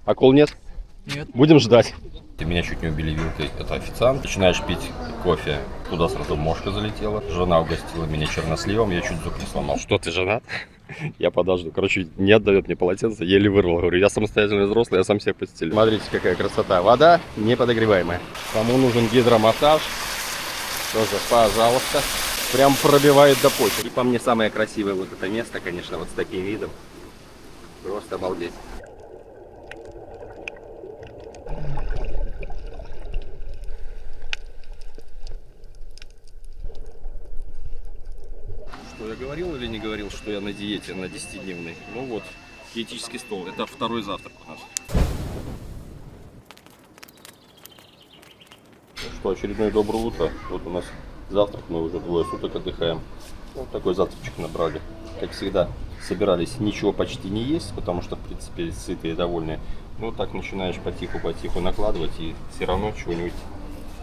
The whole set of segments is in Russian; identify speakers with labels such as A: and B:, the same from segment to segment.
A: Акул нет?
B: Нет.
A: Будем ждать.
C: Меня чуть не убили вилкой, это официант. Начинаешь пить кофе, туда сразу мошка залетела. Жена угостила меня черносливом, я чуть зуб не сломал.
A: Что, ты женат? Я подожду. Короче, не отдает мне полотенце, еле вырвал. Говорю, я самостоятельный взрослый, я сам себе постелю. Смотрите, какая красота. Вода не подогреваемая. Кому нужен гидромассаж, тоже, пожалуйста. Прям пробивает до почек. И по мне самое красивое вот это место, конечно, вот с таким видом. Просто обалдеть. Что я говорил или не говорил, что я на диете, на 10-дневной? Ну вот, диетический стол. Это второй завтрак у нас. Ну что, очередное доброе утро. Вот у нас завтрак, мы уже двое суток отдыхаем. Вот такой завтрачек набрали. Как всегда, собирались ничего почти не есть, потому что, в принципе, сытые и довольные. Ну так начинаешь потиху-потиху накладывать, и все равно чего-нибудь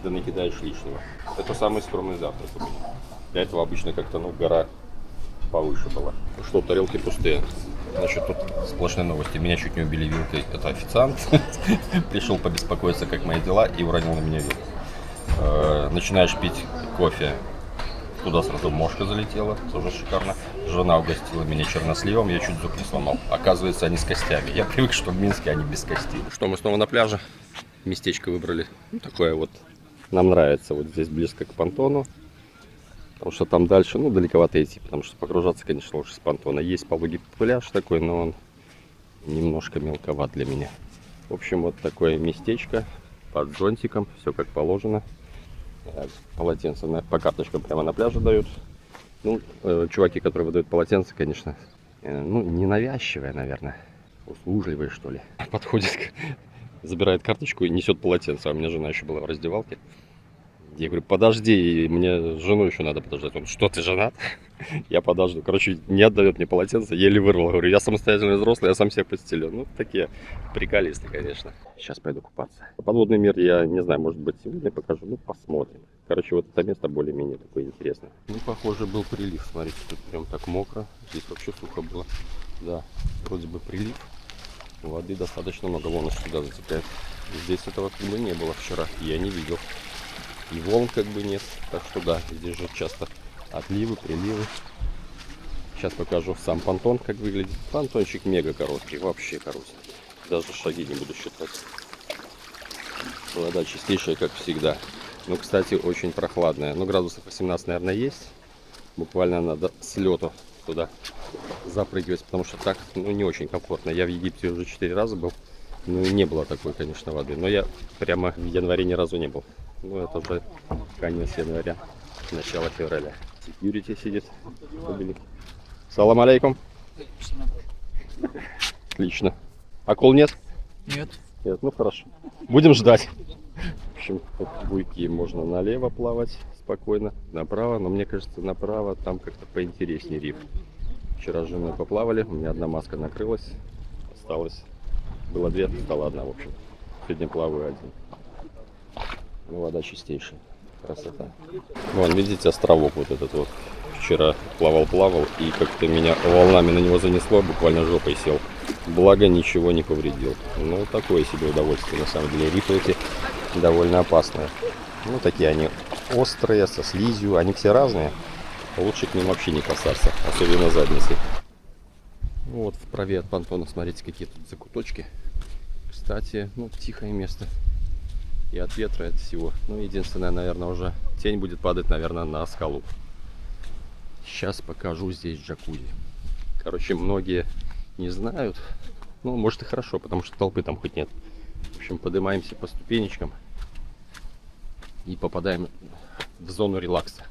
A: да накидаешь лишнего. Это самый скромный завтрак у меня. Для этого обычно как-то, ну, гора повыше была. Ну что, тарелки пустые. Значит, тут сплошные новости. Меня чуть не убили вилкой. Это официант. Пришел побеспокоиться, как мои дела, и уронил на меня вилку. Начинаешь пить кофе. Туда сразу мошка залетела. Тоже шикарно. Жена угостила меня черносливом. Я чуть зуб не сломал. Оказывается, они с костями. Я привык, что в Минске они без костей. Что, мы снова на пляже. Местечко выбрали. Ну, такое вот. Нам нравится. Вот здесь близко к понтону. Потому что там дальше, ну, далековато идти, потому что погружаться, конечно, лучше с понтона. Есть пологий пляж такой, но он немножко мелковат для меня. В общем, вот такое местечко под зонтиком, все как положено. Полотенце по карточкам прямо на пляже дают. Ну, чуваки, которые выдают полотенце, конечно, ну, ненавязчивые, наверное, услужливые, что ли. Подходит, забирает карточку и несет полотенце. А у меня жена еще была в раздевалке. Я говорю, подожди, мне жену еще надо подождать. Он, что, ты женат? Я подожду. Короче, не отдает мне полотенце, еле вырвал. Говорю, я самостоятельный взрослый, я сам себе постелю. Ну, такие приколисты, конечно. Сейчас пойду купаться. Подводный мир я не знаю, может быть, сегодня покажу. Ну, посмотрим. Короче, вот это место более-менее такое интересное. Ну, похоже, был прилив. Смотрите, тут прям так мокро. Здесь вообще сухо было. Да, вроде бы прилив. Воды достаточно много. Вон аж сюда затекает. Здесь этого как бы не было вчера. Я не видел. И волн как бы нет, так что да, здесь же часто отливы, приливы. Сейчас покажу сам понтон, как выглядит. Понтончик мега короткий, вообще короткий. Даже шаги не буду считать. Вода чистейшая, как всегда. Ну, кстати, очень прохладная. Ну, градусов 18, наверное, есть. Буквально надо с лету туда запрыгивать, потому что так, ну, не очень комфортно. Я в Египте уже 4 раза был. Ну, и не было такой, конечно, воды. Но я прямо в январе ни разу не был. Ну, это уже конец января, начало февраля. Security сидит. Салам алейкум. Отлично. Акул нет?
B: Нет.
A: Нет, ну хорошо. Будем ждать. В общем, тут буйки можно налево плавать спокойно, направо. Но мне кажется, направо там как-то поинтереснее риф. Вчера с женой поплавали, у меня одна маска накрылась. Осталось. Было 2, стало 1, в общем. Сегодня плаваю 1. Ну, вода чистейшая. Красота. Вон, видите, островок вот этот вот. Вчера плавал и как-то меня волнами на него занесло, буквально жопой сел. Благо ничего не повредил. Ну, такое себе удовольствие, на самом деле. Рифы эти довольно опасные. Ну, такие они острые, со слизью. Они все разные. Лучше к ним вообще не касаться, особенно задницы. Вот вправе от понтона, смотрите, какие тут закуточки. Кстати, ну, тихое место. И от ветра, и от всего. Ну, единственное, наверное, уже тень будет падать, наверное, на скалу. Сейчас покажу здесь джакузи. Короче, многие не знают. Ну, может и хорошо, потому что толпы там хоть нет. В общем, поднимаемся по ступенечкам и попадаем в зону релакса.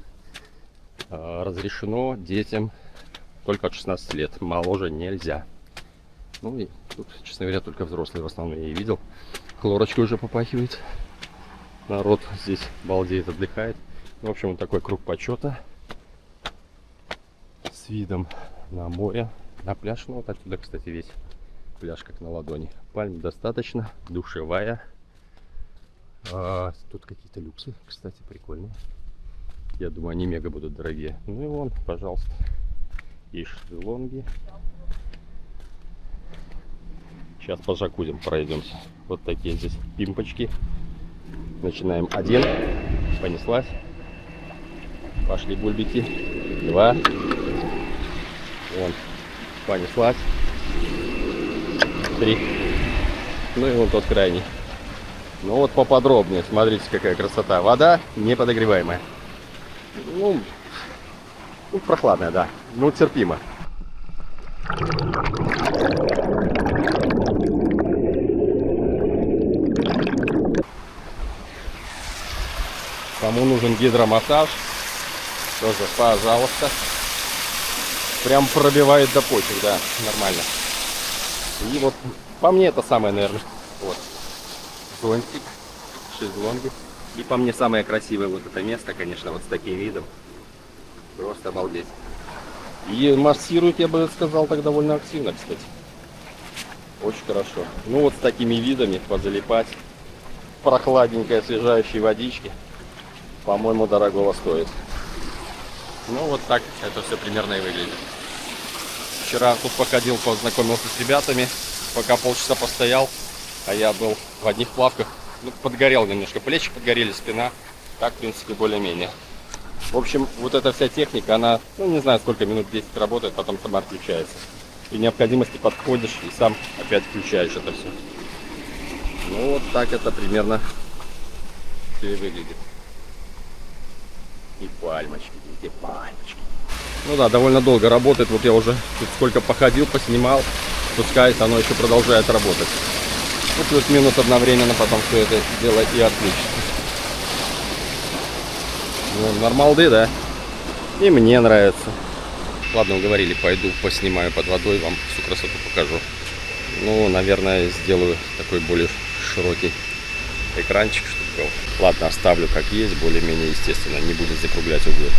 A: Разрешено детям только от 16 лет. Моложе нельзя. Ну и тут, честно говоря, только взрослые в основном я и видел. Хлорочкой уже попахивает. Народ здесь балдеет, отдыхает. В общем, вот такой круг почета. С видом на море, на пляж. Ну, вот отсюда, кстати, весь пляж как на ладони. Пальм достаточно, душевая. Тут какие-то люксы, кстати, прикольные. Я думаю, они мега будут дорогие. Ну и вон, пожалуйста, есть шезлонги. Сейчас по джакузям пройдемся. Вот такие здесь пимпочки. Начинаем 1. Понеслась. Пошли бульбики. 2. Вон. Понеслась. 3. Ну и вон тот крайний. Ну вот поподробнее. Смотрите, какая красота. Вода неподогреваемая. Ну, прохладная, да. Ну, терпимо. Кому нужен гидромассаж, тоже, пожалуйста. Прям пробивает до почек, да, нормально. И вот, по мне это самое, наверное, вот, зонтик, шезлонги. И по мне самое красивое вот это место, конечно, вот с таким видом. Просто обалдеть. И массирует, я бы сказал, так довольно активно, кстати. Очень хорошо. Ну вот с такими видами позалипать. Прохладненькой, освежающей водички. По-моему, дорогого стоит. Ну вот так это все примерно и выглядит. Вчера тут походил, познакомился с ребятами. Пока полчаса постоял, а я был в одних плавках. Ну, подгорел немножко, плечи подгорели, спина. Так, в принципе, более-менее. В общем, вот эта вся техника, она, ну, не знаю, сколько минут, 10 работает, потом сама отключается. При необходимости подходишь и сам опять включаешь это все. Ну, вот так это примерно все и выглядит. И пальмочки, эти пальмочки. Ну да, довольно долго работает. Вот я уже тут сколько походил, поснимал. Спускаясь, оно еще продолжает работать. Ну, плюс-минус одновременно потом все это дело и отключится. Ну, нормалды, да? И мне нравится. Ладно, уговорили, пойду поснимаю под водой, вам всю красоту покажу. Ну, наверное, сделаю такой более широкий экранчик, чтобы был. Ладно, оставлю как есть, более-менее естественно, не будет закруглять углы.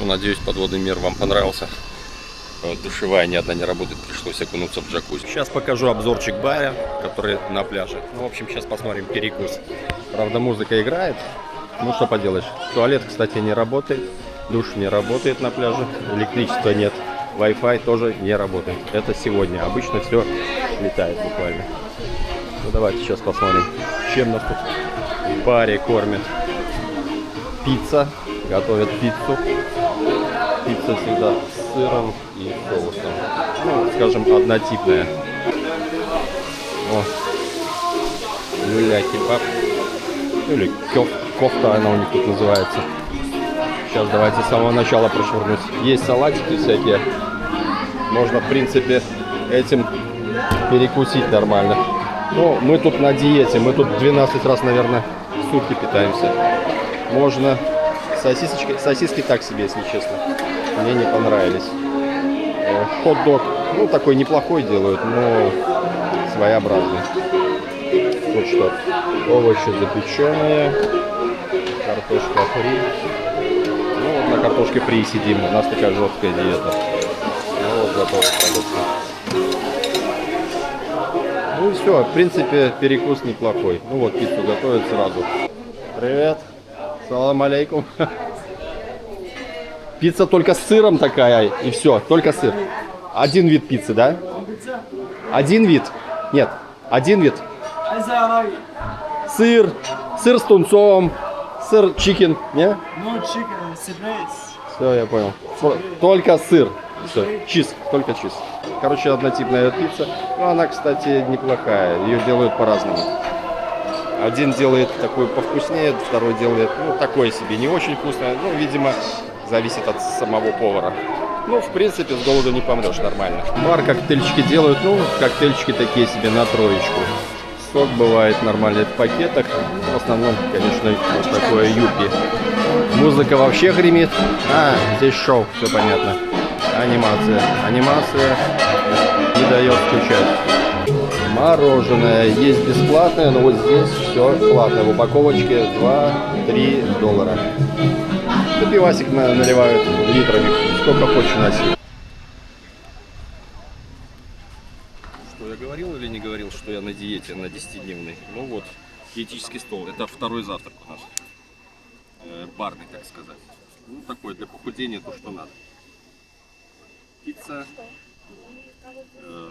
C: надеюсь, подводный мир вам понравился. Душевая ни одна не работает, пришлось окунуться в джакузи. Сейчас покажу обзорчик баря, который на пляже. Ну, в общем, сейчас посмотрим перекус. Правда, музыка играет. Ну, что поделаешь. Туалет, кстати, не работает. Душ не работает на пляже. Электричества нет. Wi-Fi тоже не работает. Это сегодня. Обычно все летает буквально. Ну, давайте сейчас посмотрим, чем нас тут в баре кормят. Пицца. Готовят пиццу. Пицца всегда с сыром и соусом. Ну, скажем, однотипная. О, люля-кебаб. Или кофта она у них тут называется. Сейчас давайте с самого начала прошвырнуть. Есть салатики всякие. Можно, в принципе, этим перекусить нормально. Но мы тут на диете. Мы тут 12 раз, наверное, в сутки питаемся. Можно... Сосиски так себе, если честно. Мне не понравились. Хот-дог, ну, такой неплохой делают, но своеобразный. Вот что. Овощи запеченные. Картошка фри. Ну, вот на картошке фри сидим. У нас такая жесткая диета. Ну, вот готовый продукт. Ну и все. В принципе, перекус неплохой. Ну вот, пиццу готовят сразу. Привет. Салам алейкум. Пицца только с сыром такая, и все, только сыр. Один вид пиццы, да? Один вид? Нет, один вид. Сыр, сыр с тунцом, сыр чикен, не? Все, я понял. Только сыр. Все, чиз, только чиз. Короче, однотипная пицца. Но она, кстати, неплохая. Ее делают по-разному. Один делает такой повкуснее, второй делает, ну, такое себе, не очень вкусное. Ну, видимо, зависит от самого повара. Ну, в принципе, с голоду не помрешь, нормально. Бар коктейльчики делают, ну, коктейльчики такие себе на троечку. Сок бывает нормальный в пакетах. В основном, конечно, вот такое юпи. Музыка вообще гремит. А, здесь шоу, все понятно. Анимация. Анимация не дает скучать. Мороженое есть бесплатное, но вот здесь все платное. В упаковочке $2-3. Ну, пивасик наливают литрами, сколько хочешь носи. Что я говорил или не говорил, что я на диете, на 10-дневной? Ну вот, диетический стол. Это второй завтрак у нас. Барный, так сказать. Ну, такой для похудения, то, что надо. Пицца.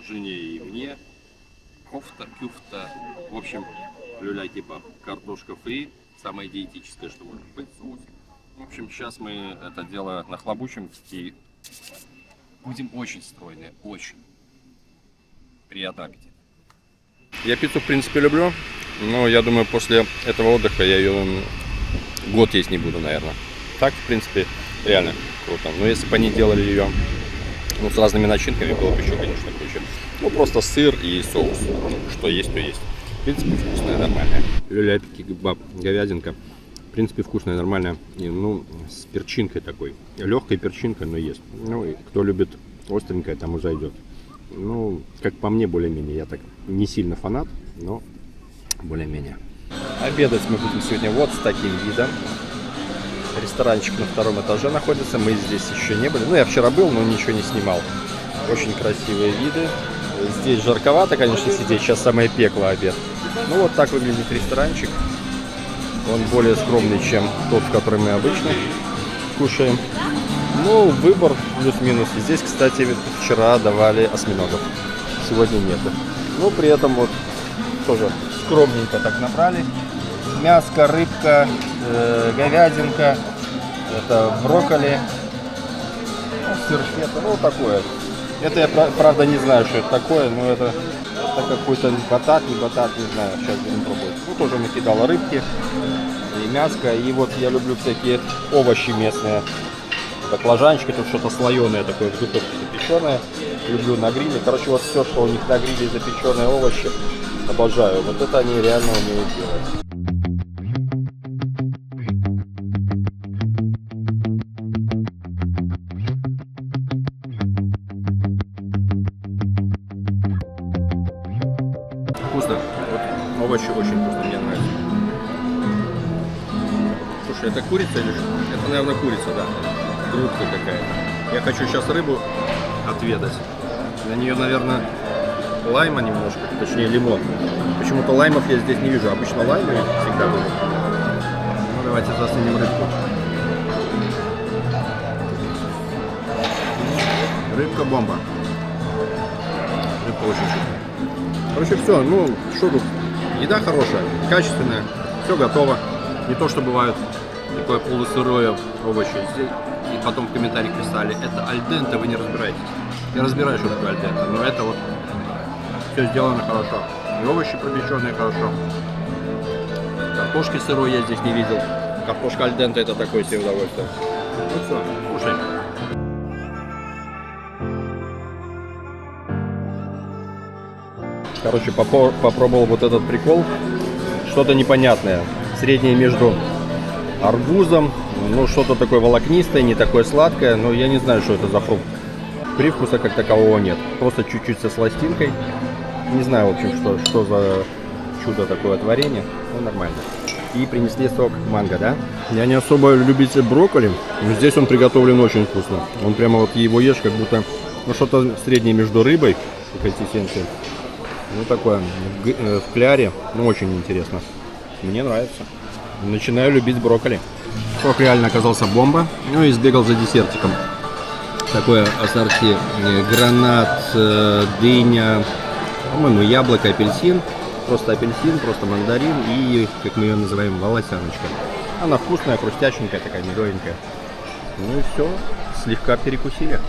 C: Жене и мне. Кофта, кюфта, в общем, люля-кебаб, картошка фри, самое диетическое, что может быть, соус. В общем, сейчас мы это дело нахлобучим и будем очень стройные, очень. Приятного аппетита. Я пиццу, в принципе, люблю, но я думаю, после этого отдыха я ее год есть не буду, наверное. Так, в принципе, реально круто. Но если бы они делали ее, ну, с разными начинками, было бы еще, конечно, круче. Ну, просто сыр и соус. Ну, что есть, то есть. В принципе, вкусная, нормальная. Люля-кебаб, говядинка. В принципе, вкусная, нормальная. И, ну, с перчинкой такой. Легкой перчинкой, но есть. Ну, и кто любит остренькое, тому зайдет. Ну, как по мне, более-менее. Я так не сильно фанат, но более-менее. Обедать мы будем сегодня вот с таким видом. Ресторанчик на втором этаже находится. Мы здесь еще не были. Ну, я вчера был, но ничего не снимал. Очень красивые виды. Здесь жарковато, конечно, сидеть. Сейчас самое пекло обед. Ну, вот так выглядит ресторанчик. Он более скромный, чем тот, в котором мы обычно кушаем. Ну, выбор плюс-минус. Здесь, кстати, вчера давали осьминогов. Сегодня нету. Ну, при этом вот тоже скромненько так набрали. Мяско, рыбка, говядинка, это брокколи, сыр фета, ну, такое. Это я, правда, не знаю, что это такое, но это какой-то батат, не батат, не знаю, сейчас будем пробовать. Ну, тоже накидала рыбки и мяско, и вот я люблю всякие овощи местные. Баклажанчики, тут что-то слоеное такое, в духовке запеченное. Люблю на гриле. Короче, вот все, что у них на гриле, запеченные овощи, обожаю. Вот это они реально умеют делать. Вкусно. Вот овощи очень вкусно, мне нравится. Слушай, это курица или что? Это, наверное, курица, да.
A: грудка какая-то. Я хочу сейчас рыбу отведать. На нее, наверное, лайма немножко, точнее лимон. Почему-то лаймов я здесь не вижу. Обычно лаймы всегда будут. Ну, давайте засунем рыбку. Рыбка бомба. Рыбка очень вкусная. Короче, все, ну, что тут? Еда хорошая, качественная, все готово. Не то, что бывает такое полусырое овощи. И потом в комментариях писали, это альденте, вы не разбираетесь. Я разбираюсь, что такое альденте, но это вот все сделано хорошо. И овощи пропеченные хорошо. Картошки сырой я здесь не видел. Картошка альденте это такое себе удовольствие. Ну все, кушаем. Короче, попробовал вот этот прикол. Что-то непонятное. Среднее между арбузом, ну что-то такое волокнистое, не такое сладкое, но я не знаю, что это за фрукт. Привкуса как такового нет. Просто чуть-чуть со сластинкой. Не знаю, в общем, что за чудо такое творение. Ну, нормально. И принесли сок манго, да? Я не особо любитель брокколи, но здесь он приготовлен очень вкусно. Он прямо вот его ешь, как будто, ну, что-то среднее между рыбой по консистенции. Ну, такое, в кляре, ну, очень интересно. Мне нравится. Начинаю любить брокколи. Сок реально оказался бомба. Ну и сбегал за десертиком. Такое ассорти: гранат, дыня, по-моему, яблоко, апельсин. Просто апельсин, просто мандарин и, как мы ее называем, волосяночка. Она вкусная, хрустященькая, такая медовенькая. Ну и все, слегка перекусили.